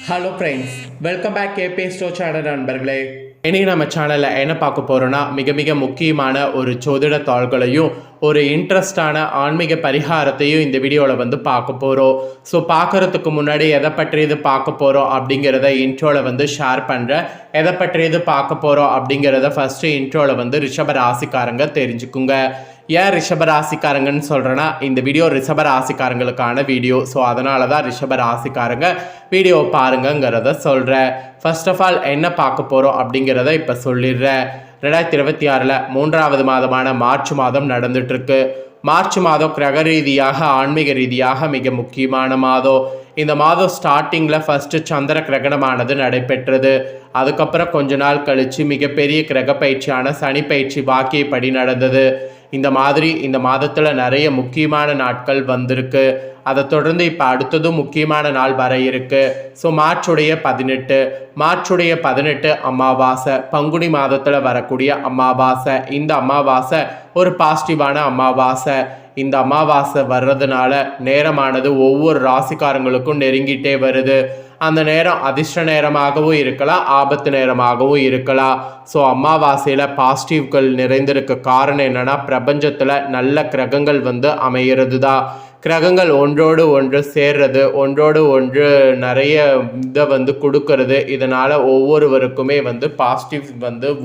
Hello friends, welcome back கேபே store channel நண்பர்களே. இன்றைக்கி நம்ம சேனலில் என்ன பார்க்க போகிறோன்னா, மிக மிக முக்கியமான ஒரு ஜோதிட தாள்களையும் ஒரு இன்ட்ரெஸ்டான ஆன்மீக பரிகாரத்தையும் இந்த வீடியோவில் பார்க்க போகிறோம். ஸோ பார்க்குறதுக்கு முன்னாடி எதை பற்றியது பார்க்க போகிறோம் அப்படிங்கிறத இன்ட்ரோவில் ஷேர் பண்ணுறேன். எதை பற்றியது பார்க்க போகிறோம் அப்படிங்கிறத ஃபஸ்ட்டு இன்ட்ரோவில் ரிஷப ராசிக்காரங்க தெரிஞ்சுக்குங்க. ஏன் ரிஷப ராசிக்காரங்கன்னு சொல்கிறேன்னா, இந்த வீடியோ ரிஷப ராசிக்காரங்களுக்கான வீடியோ. ஸோ அதனால தான் ரிஷப ராசிக்காரங்க வீடியோவை பாருங்கங்கிறத சொல்கிறேன். ஃபர்ஸ்ட் ஆஃப் ஆல் என்ன பார்க்க போகிறோம் அப்படிங்கிறத இப்போ சொல்லிடுறேன். 2026 மூன்றாவது மாதமான மார்ச் மாதம் நடந்துட்டுருக்கு. மார்ச் மாதம் கிரக ரீதியாக ஆன்மீக ரீதியாக மிக முக்கியமான மாதம். இந்த மாதம் ஸ்டார்டிங்கில் ஃபஸ்ட்டு சந்திர கிரகணமானது நடைபெற்றது. அதுக்கப்புறம் கொஞ்ச நாள் கழித்து மிகப்பெரிய கிரக பயிற்சியான சனி பயிற்சி வாக்கியப்படி நடந்தது. இந்த மாதிரி இந்த மாதத்தில் நிறைய முக்கியமான நாட்கள் வந்திருக்கு. அதை தொடர்ந்து இப்போ அடுத்ததும் முக்கியமான நாள் வர இருக்கு. ஸோ மார்ச்சுடைய 18 அமாவாசை, பங்குனி மாதத்தில் வரக்கூடிய அமாவாசை. இந்த அமாவாசை ஒரு பாசிட்டிவான அமாவாசை. இந்த அமாவாசை வர்றதுனால நேரமானது ஒவ்வொரு ராசிக்காரங்களுக்கும் நெருங்கிட்டே வருது. அந்த நேரம் அதிர்ஷ்ட நேரமாகவும் இருக்கலாம், ஆபத்து நேரமாகவும் இருக்கலாம். ஸோ அமாவாசையில் பாசிட்டிவ்கள் நிறைந்திருக்க காரணம் என்னென்னா, பிரபஞ்சத்தில் நல்ல கிரகங்கள் அமையிறது தான். கிரகங்கள் ஒன்றோடு ஒன்று சேர்றது, ஒன்றோடு ஒன்று நிறைய இதை கொடுக்கறது. இதனால் ஒவ்வொருவருக்குமே பாசிட்டிவ்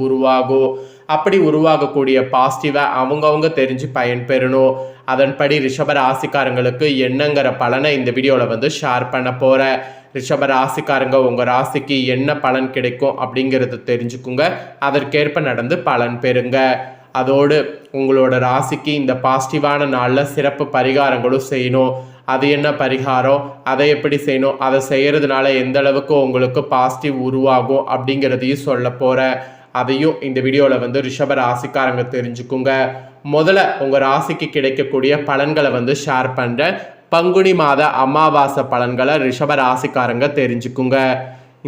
உருவாகும். அப்படி உருவாகக்கூடிய பாசிட்டிவை அவங்கவுங்க தெரிஞ்சு பயன்பெறணும். அதன்படி ரிஷப ராசிக்காரங்களுக்கு என்னங்கிற பலனை இந்த வீடியோவில் ஷேர் பண்ண போகிறேன். ரிஷப ராசிக்காரங்க உங்கள் ராசிக்கு என்ன பலன் கிடைக்கும் அப்படிங்கிறத தெரிஞ்சுக்குங்க. அதற்கேற்ப நடந்து பலன் பெறுங்க. அதோடு உங்களோட ராசிக்கு இந்த பாசிட்டிவான நாளில் சிறப்பு பரிகாரங்களும் செய்யணும். அது என்ன பரிகாரம், அதை எப்படி செய்யணும், அதை செய்கிறதுனால எந்த அளவுக்கு உங்களுக்கு பாசிட்டிவ் உருவாகும் அப்படிங்கிறதையும் சொல்ல போகிறேன். அதையும் இந்த வீடியோவில் ரிஷப ராசிக்காரங்க தெரிஞ்சுக்குங்க. முதல்ல உங்கள் ராசிக்கு கிடைக்கக்கூடிய பலன்களை ஷேர் பண்ணுறேன். பங்குனி மாத அமாவாசை பலன்களை ரிஷப ராசிக்காரங்க தெரிஞ்சுக்குங்க.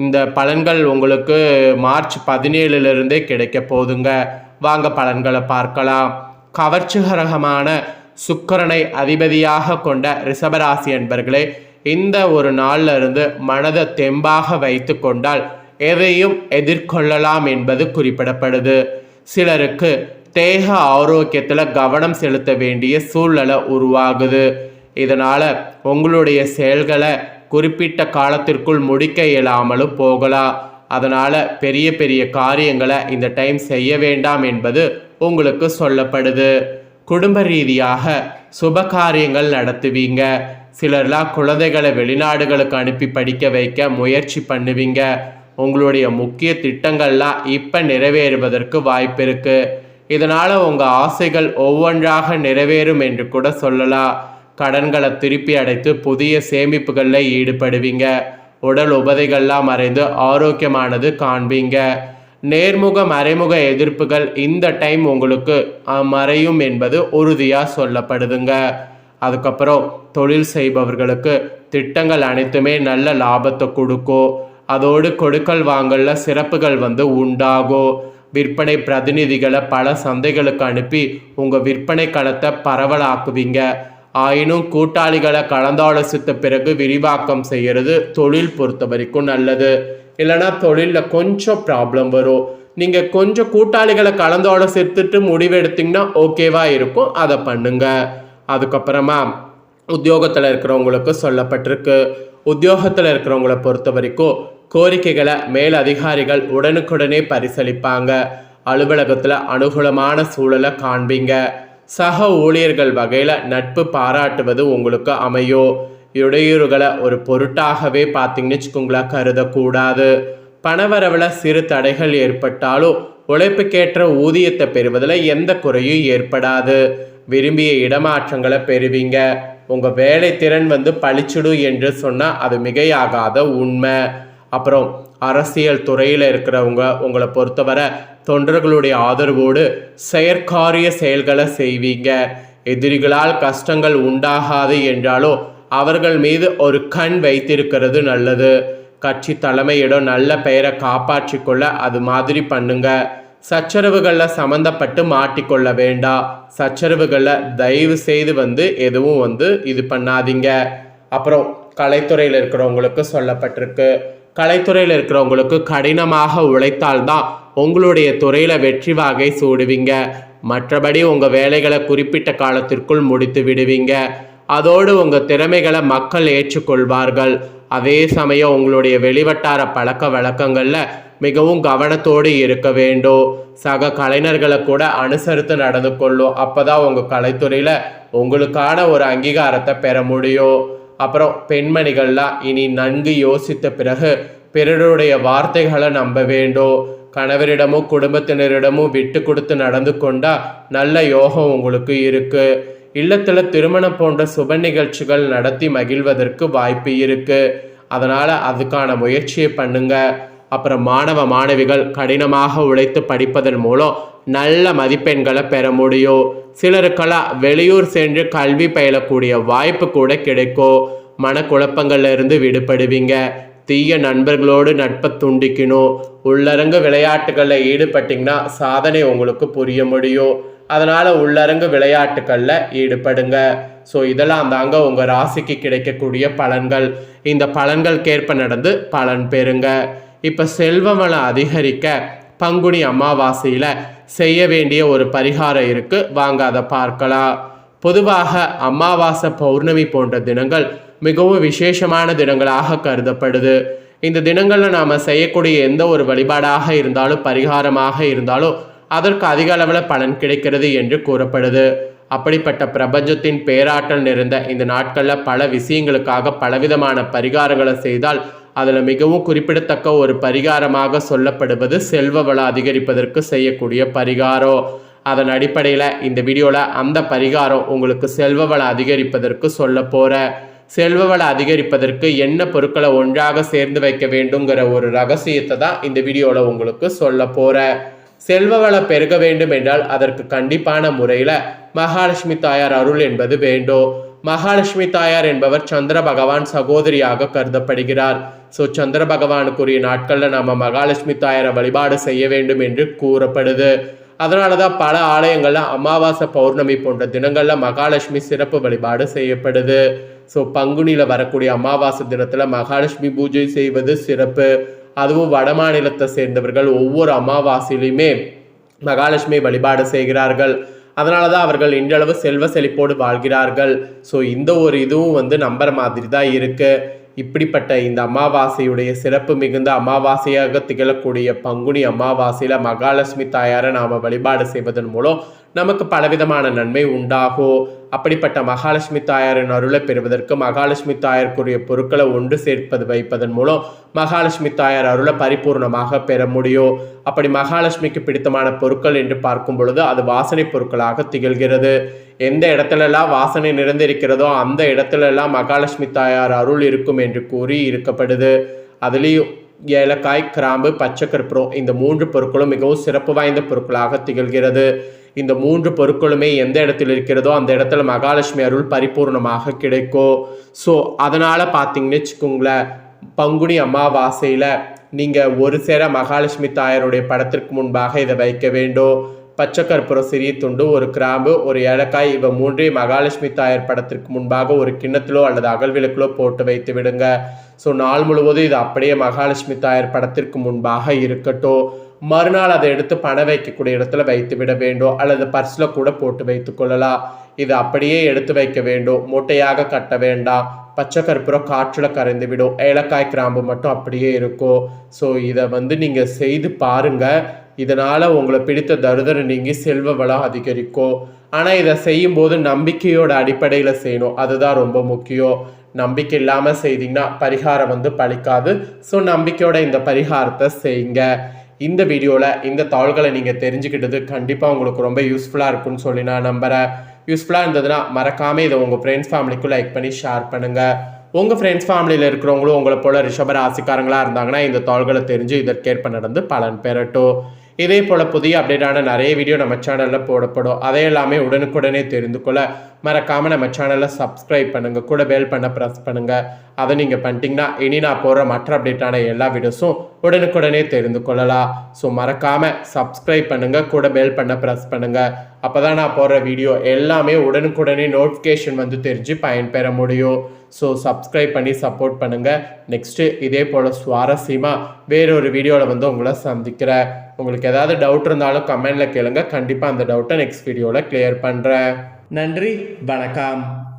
இந்த பலன்கள் உங்களுக்கு மார்ச் 17 கிடைக்க போதுங்க. வாங்க பலன்களை பார்க்கலாம். கவர்ச்சிகரமான சுக்கிரனை அதிபதியாக கொண்ட ரிஷபராசி அன்பர்களே, இந்த ஒரு நாளில் இருந்து மனதை தெம்பாக வைத்து கொண்டால் எதையும் எதிர்கொள்ளலாம் என்பது குறிப்பிடப்படுது. சிலருக்கு தேக ஆரோக்கியத்தில் கவனம் செலுத்த வேண்டிய சூழ்நிலை உருவாகுது. இதனால் உங்களுடைய செயல்களை குறிப்பிட்ட காலத்திற்குள் முடிக்க இயலாமலும் போகலாம். அதனால் பெரிய பெரிய காரியங்களை இந்த டைம் செய்ய வேண்டாம் என்பது உங்களுக்கு சொல்லப்படுது. குடும்ப ரீதியாக சுப காரியங்கள் நடத்துவீங்க. சிலர்லாம் குழந்தைகளை வெளிநாடுகளுக்கு அனுப்பி படிக்க வைக்க முயற்சி பண்ணுவீங்க. உங்களுடைய முக்கிய திட்டங்கள்லாம் இப்போ நிறைவேறுவதற்கு வாய்ப்பு இருக்குது. இதனால் உங்கள் ஆசைகள் ஒவ்வொன்றாக நிறைவேறும் என்று கூட சொல்லலாம். கடன்களை திருப்பி அடைத்து புதிய சேமிப்புகளில் ஈடுபடுவீங்க. உடல் உபதைகள்லாம் மறைந்து ஆரோக்கியமானது காண்பீங்க. நேர்முக மறைமுக எதிர்ப்புகள் இந்த டைம் உங்களுக்கு மறையும் என்பது உறுதியாக சொல்லப்படுதுங்க. அதுக்கப்புறம் தொழில் செய்பவர்களுக்கு திட்டங்கள் அனைத்துமே நல்ல லாபத்தை கொடுக்கும். அதோடு கொடுக்கல் வாங்கல சிறப்புகள் உண்டாகும். விற்பனை பிரதிநிதிகளை பல சந்தைகளுக்கு அனுப்பி உங்கள் விற்பனை களத்தை பரவலாக்குவீங்க. ஆயினும் கூட்டாளிகளை கலந்தாலோசித்த பிறகு விரிவாக்கம் செய்கிறது தொழில் பொறுத்த வரைக்கும் நல்லது. இல்லைனா தொழிலில் கொஞ்சம் ப்ராப்ளம் வரும். நீங்கள் கொஞ்சம் கூட்டாளிகளை கலந்தாலோசித்துட்டு முடிவெடுத்தீங்கன்னா ஓகேவா இருக்கும், அதை பண்ணுங்க. அதுக்கப்புறமா உத்தியோகத்தில் இருக்கிறவங்களுக்கு சொல்லப்பட்டிருக்கு. உத்தியோகத்தில் இருக்கிறவங்கள பொறுத்த வரைக்கும் கோரிக்கைகளை மேல் அதிகாரிகள் உடனுக்குடனே பரிசீலிப்பாங்க. அலுவலகத்தில் அனுகூலமான சூழலை காண்பீங்க. சக ஊழியர்கள் வகையில் நட்பு பாராட்டுவது உங்களுக்கு அமையும். இடையூறுகளை ஒரு பொருட்டாகவே பார்த்தீங்கன்னு வச்சுக்கோங்களேன், கருதக்கூடாது. பணவரவில் சிறு தடைகள் ஏற்பட்டாலும் உழைப்புக்கேற்ற ஊதியத்தை பெறுவதில் எந்த குறையும் ஏற்படாது. விரும்பிய இடமாற்றங்களை பெறுவீங்க. உங்கள் வேலை திறன் பளிச்சிடும் என்று சொன்னால் அது மிகையாகாத உண்மை. அப்புறம் அரசியல் துறையில் இருக்கிறவங்க உங்களை பொறுத்தவரை தொண்டர்களுடைய ஆதரவோடு செயற்காரிய செயல்களை செய்வீங்க. எதிரிகளால் கஷ்டங்கள் உண்டாகாது என்றாலும் அவர்கள் மீது ஒரு கண் வைத்திருக்கிறது நல்லது. கட்சி தலைமையிடம் நல்ல பெயரை காப்பாற்றி கொள்ள அது மாதிரி பண்ணுங்க. சச்சரவுகளில் சம்மந்தப்பட்டு மாட்டிக்கொள்ள வேண்டாம். சச்சரவுகளில் தயவு செய்து எதுவும் இது பண்ணாதீங்க. அப்புறம் கலைத்துறையில் இருக்கிறவங்களுக்கு சொல்லப்பட்டிருக்கு. கலைத்துறையில் இருக்கிறவங்களுக்கு கடினமாக உழைத்தால்தான் உங்களுடைய துறையில் வெற்றி வாகை சூடுவீங்க. மற்றபடி உங்கள் வேலைகளை குறிப்பிட்ட காலத்திற்குள் முடித்து விடுவீங்க. அதோடு உங்கள் திறமைகளை மக்கள் ஏற்றுக்கொள்வார்கள். அதே சமயம் உங்களுடைய வெளிவட்டார பழக்க வழக்கங்களில் மிகவும் கவனத்தோடு இருக்க வேண்டும். சக கலைஞர்களை கூட அனுசரித்து நடந்து கொள்ளும். அப்போ தான் உங்கள் கலைத்துறையில் உங்களுக்கான ஒரு அங்கீகாரத்தை பெற முடியும். அப்புறம் பெண்மணிகள்லாம் இனி நன்கு யோசித்த பிறகு பிறருடைய வார்த்தைகளை நம்ப வேண்டும். கணவரிடமும் குடும்பத்தினரிடமும் விட்டு கொடுத்து நடந்து கொண்டால் நல்ல யோகம் உங்களுக்கு இருக்குது. இல்லத்தில் திருமணம் போன்ற சுப நிகழ்ச்சிகள் நடத்தி மகிழ்வதற்கு வாய்ப்பு இருக்குது. அதனால் அதுக்கான முயற்சியை பண்ணுங்க. அப்புறம் மாணவ மாணவிகள் கடினமாக உழைத்து படிப்பதன் மூலம் நல்ல மதிப்பெண்களை பெற முடியும். சிலருக்கெல்லாம் வெளியூர் சென்று கல்வி பயிலக்கூடிய வாய்ப்பு கூட கிடைக்கும். மனக்குழப்பங்கள்ல இருந்து விடுபடுவீங்க. தீய நண்பர்களோடு நட்பை துண்டிக்கணும். உள்ளரங்கு விளையாட்டுகளில் ஈடுபட்டிங்கன்னா சாதனை உங்களுக்கு புரிய முடியும். அதனால் உள்ளரங்கு விளையாட்டுகளில் ஈடுபடுங்க. ஸோ இதெல்லாம் தாங்க உங்கள் ராசிக்கு கிடைக்கக்கூடிய பலன்கள். இந்த பலன்களுக்கேற்ப நடந்து பலன் பெறுங்க. இப்போ செல்வவளம் அதிகரிக்க பங்குனி அமாவாசையில் செய்ய வேண்டிய ஒரு பரிகாரம் இருக்குது. வாங்க அதை பார்க்கலாம். பொதுவாக அமாவாசை பௌர்ணமி போன்ற தினங்கள் மிகவும் விசேஷமான தினங்களாக கருதப்படுது. இந்த தினங்களில் நாம் செய்யக்கூடிய எந்த ஒரு வழிபாடாக இருந்தாலும் பரிகாரமாக இருந்தாலும் அதற்கு அதிக அளவில் பலன் கிடைக்கிறது என்று கூறப்படுது. அப்படிப்பட்ட பிரபஞ்சத்தின் பேராற்றல் நிறைந்த இந்த நாட்களில் பல விஷயங்களுக்காக பலவிதமான பரிகாரங்களை செய்தால் அதில் மிகவும் குறிப்பிடத்தக்க ஒரு பரிகாரமாக சொல்லப்படுவது செல்வ வளம் அதிகரிப்பதற்கு செய்யக்கூடிய பரிகாரம். அதன் அடிப்படையில் இந்த வீடியோவில் அந்த பரிகாரம் உங்களுக்கு செல்வ வளம் அதிகரிப்பதற்கு சொல்ல போகிறேன். செல்வ வளம் அதிகரிப்பதற்கு என்ன பொருட்களை ஒன்றாக சேர்ந்து வைக்க வேண்டுங்கிற ஒரு ரகசியத்தை தான் இந்த வீடியோவில் உங்களுக்கு சொல்ல போகிறேன். செல்வ வளம் பெருக வேண்டும் என்றால் அதற்கு கண்டிப்பான முறையில் மகாலட்சுமி தாயார் அருள் என்பது வேண்டும். மகாலட்சுமி தாயார் என்பவர் சந்திர பகவான் சகோதரியாக கருதப்படுகிறார். ஸோ சந்திர பகவானுக்குரிய நாட்களில் நம்ம மகாலட்சுமி தாயாரை வழிபாடு செய்ய வேண்டும் என்று கூறப்படுது. அதனால தான் பல ஆலயங்களில் அமாவாசை பௌர்ணமி போன்ற தினங்களில் மகாலட்சுமி சிறப்பு வழிபாடு செய்யப்படுது. ஸோ பங்குனியில் வரக்கூடிய அமாவாசை தினத்தில் மகாலட்சுமி பூஜை செய்வது சிறப்பு. அதுவும் வட மாநிலத்தை சேர்ந்தவர்கள் ஒவ்வொரு அமாவாசையிலையுமே மகாலட்சுமி வழிபாடு செய்கிறார்கள். அதனால தான் அவர்கள் இன்றளவு செல்வ செழிப்போடு வாழ்கிறார்கள். ஸோ இந்த ஒரு இதுவும் நம்புற மாதிரி தான் இருக்குது. இப்படிப்பட்ட இந்த அமாவாசையுடைய சிறப்பு மிகுந்த அமாவாசையாக திகழக்கூடிய பங்குனி அமாவாசையில் மகாலட்சுமி தாயாரை நாம் வழிபாடு செய்வதன் மூலம் நமக்கு பலவிதமான நன்மை உண்டாகும். அப்படிப்பட்ட மகாலட்சுமி தாயாரின் அருளை பெறுவதற்கு மகாலட்சுமி தாயாருக்குரிய பொருட்களை ஒன்று சேர்ப்பது வைப்பதன் மூலம் மகாலட்சுமி தாயார் அருளை பரிபூர்ணமாக பெற முடியும். அப்படி மகாலட்சுமிக்கு பிடித்தமான பொருட்கள் என்று பார்க்கும் பொழுது அது வாசனை பொருட்களாக திகழ்கிறது. எந்த இடத்துலலாம் வாசனை நிறைந்திருக்கிறதோ அந்த இடத்துலலாம் மகாலட்சுமி தாயார் அருள் இருக்கும் என்று கூறி இருக்கப்படுது. அதுலேயும் ஏலக்காய், கிராம்பு, பச்சை கற்பூரம் இந்த 3 பொருட்களும் மிகவும் சிறப்பு வாய்ந்த பொருட்களாக திகழ்கிறது. இந்த 3 பொருட்களுமே எந்த இடத்துல இருக்கிறதோ அந்த இடத்துல மகாலட்சுமி அருள் பரிபூர்ணமாக கிடைக்கும். ஸோ அதனால் பார்த்தீங்கன்னு வச்சுக்கோங்களேன், பங்குனி அமாவாசையில் நீங்கள் ஒரு சேர மகாலட்சுமி தாயாருடைய படத்திற்கு முன்பாக இதை வைக்க வேண்டும். பச்சை கற்பூரம் சிறிய துண்டு, ஒரு கிராம்பு, ஒரு ஏலக்காய் இவை 3 மகாலட்சுமி தாயார் படத்திற்கு முன்பாக ஒரு கிண்ணத்திலோ அல்லது அகல் விளக்கிலோ போட்டு வைத்து விடுங்க. ஸோ நாள் முழுவதும் இது அப்படியே மகாலட்சுமி தாயார் படத்திற்கு முன்பாக இருக்கட்டும். மறுநாள் அதை எடுத்து பணம் வைக்கக்கூடிய இடத்துல வைத்து விட வேண்டும் அல்லது பர்ஸில் கூட போட்டு வைத்து கொள்ளலாம். இது அப்படியே எடுத்து வைக்க வேண்டும். மூட்டையாக கட்ட வேண்டாம். பச்சை கற்பூரம் காற்றில் கரைந்து விடும். ஏலக்காய், கிராம்பு மட்டும் அப்படியே இருக்கும். ஸோ இதை நீங்கள் செய்து பாருங்கள். இதனால் உங்களை பிடித்த தருதரை நீங்கி செல்வ வளம் அதிகரிக்கும். ஆனால் இதை செய்யும்போது நம்பிக்கையோட அடிப்படையில் செய்யணும். அதுதான் ரொம்ப முக்கியம். நம்பிக்கை இல்லாமல் செய்தீங்கன்னா பரிகாரம் பலிக்காது. ஸோ நம்பிக்கையோட இந்த பரிகாரத்தை செய்யுங்க. இந்த வீடியோவில் இந்த தாள்களை நீங்கள் தெரிஞ்சுக்கிட்டது கண்டிப்பாக உங்களுக்கு ரொம்ப யூஸ்ஃபுல்லாக இருக்குன்னு சொல்லி நான் நம்புகிறேன். யூஸ்ஃபுல்லாக இருந்ததுன்னா மறக்காமல் இதை உங்கள் ஃப்ரெண்ட்ஸ் ஃபேமிலிக்கும் லைக் பண்ணி ஷேர் பண்ணுங்கள். உங்கள் ஃப்ரெண்ட்ஸ் ஃபேமிலியில் இருக்கிறவங்களும் உங்களை போல் ரிஷப ராசிக்காரங்களாக இருந்தாங்கன்னா இந்த தாள்களை தெரிஞ்சு இதற்கேற்ப நடந்து பலன் பெறட்டும். இதே போல் புதிய அப்டேட்டான நிறைய வீடியோ நம்ம சேனலில் போடப்படும். அதை எல்லாமே உடனுக்குடனே தெரிந்து கொள்ள மறக்காமல் நம்ம சேனலில் சப்ஸ்கிரைப் பண்ணுங்கள். கூட பெல் பண்ண ப்ரெஸ் பண்ணுங்கள். அதை நீங்கள் பண்ணிட்டீங்கன்னா இனி நான் போடுற மற்ற அப்டேட்டான எல்லா வீடியோஸும் உடனுக்குடனே தெரிந்து கொள்ளலாம். ஸோ மறக்காமல் சப்ஸ்கிரைப் பண்ணுங்கள், கூட பெல் பண்ண ப்ரெஸ் பண்ணுங்கள். அப்போ தான் நான் போடுற வீடியோ எல்லாமே உடனுக்குடனே நோட்டிஃபிகேஷன் வந்து தெரிஞ்சு பயன்பெற முடியும். ஸோ சப்ஸ்கிரைப் பண்ணி சப்போர்ட் பண்ணுங்கள். நெக்ஸ்ட்டு இதே போல் சுவாரஸ்யமாக வேறொரு வீடியோவில் வந்து உங்களை சந்திக்கிறேன். உங்களுக்கு ஏதாவது டவுட் இருந்தாலும் கமெண்டில் கேளுங்க. கண்டிப்பாக அந்த டவுட்டை நெக்ஸ்ட் வீடியோவில் கிளியர் பண்ணுறேன். நன்றி, வணக்கம்.